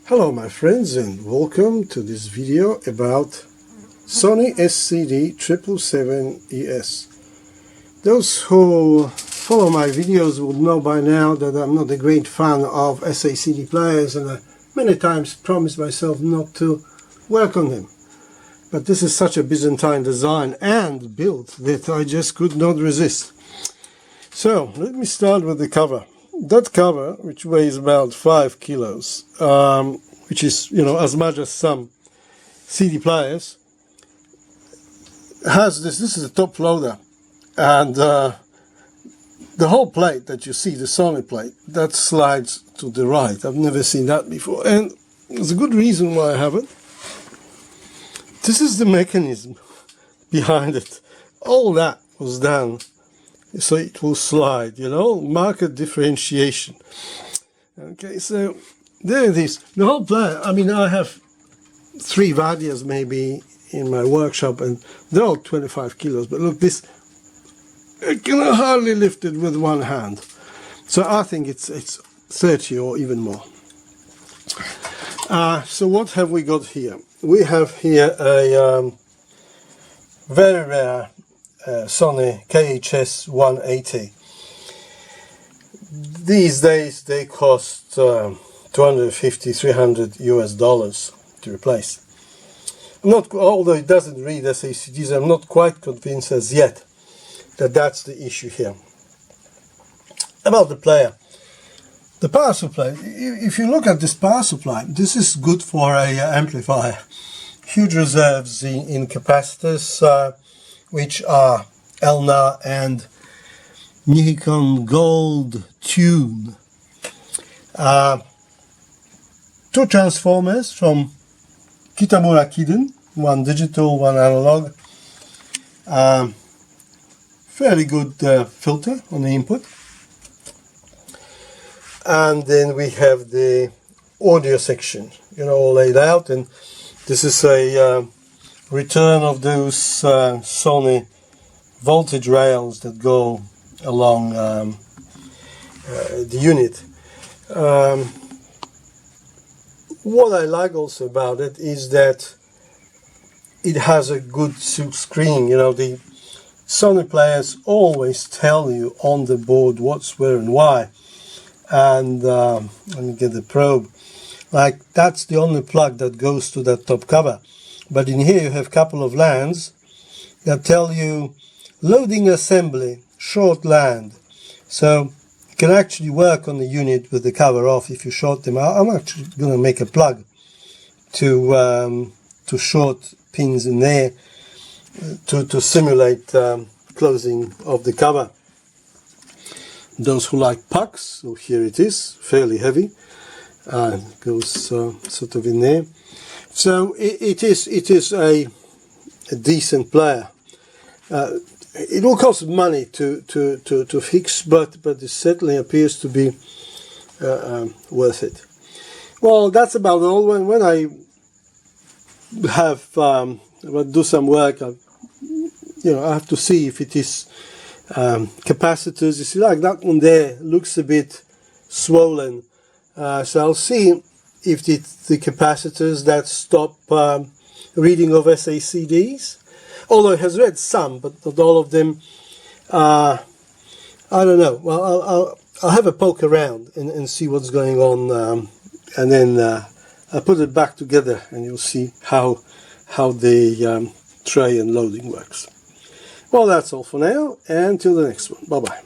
Hello my friends, and welcome to this video about SONY SCD-777ES. Those who follow my videos would know by now that I'm not a great fan of SACD players, and I many times promised myself not to work on them. But this is such a Byzantine design and build that I just could not resist. So let me start with the cover. That cover, which weighs about 5 kilos, which is, as much as some CD players, has this is a top loader, and the whole plate that you see, the Sony plate, that slides to the right. I've never seen that before, and there's a good reason why I haven't. This is the mechanism behind it. All that was done so it will slide, market differentiation. Okay, so there it is. The whole player, I have 3 Wadias maybe in my workshop, and they're all 25 kilos, but look, this, I can hardly lift it with one hand. So I think it's 30 or even more. So what have we got here? We have here a very rare Sony KHS 180. These days they cost $250–300 US to replace. Although it doesn't read SACDs, I'm not quite convinced as yet that that's the issue here. About the player, the power supply. If you look at this power supply, this is good for a amplifier. Huge reserves in capacitors, which are Elna and Nikon Gold Tune. 2 transformers from Kitamura Kiden, 1 digital, 1 analog. Fairly good filter on the input. And then we have the audio section, all laid out, and this is a return of those Sony voltage rails that go along the unit. What I like also about it is that it has a good silk screen. The Sony players always tell you on the board what's where and why. And let me get the probe. Like, that's the only plug that goes to that top cover. But in here you have a couple of lands that tell you loading assembly, short land. So you can actually work on the unit with the cover off if you short them. I'm actually going to make a plug to short pins in there to simulate closing of the cover. Those who like pucks, so here it is, fairly heavy, goes sort of in there. So it is a decent player. It will cost money to fix, but it certainly appears to be worth it. Well, that's about all. When I have do some work, I have to see if it is capacitors. You see, like that one there looks a bit swollen. So I'll see if it's the capacitors that stop reading of SACDs. Although it has read some, but not all of them. I don't know. Well, I'll have a poke around and see what's going on, and then I'll put it back together, and you'll see how the tray and loading works. Well, that's all for now, and till the next one. Bye bye.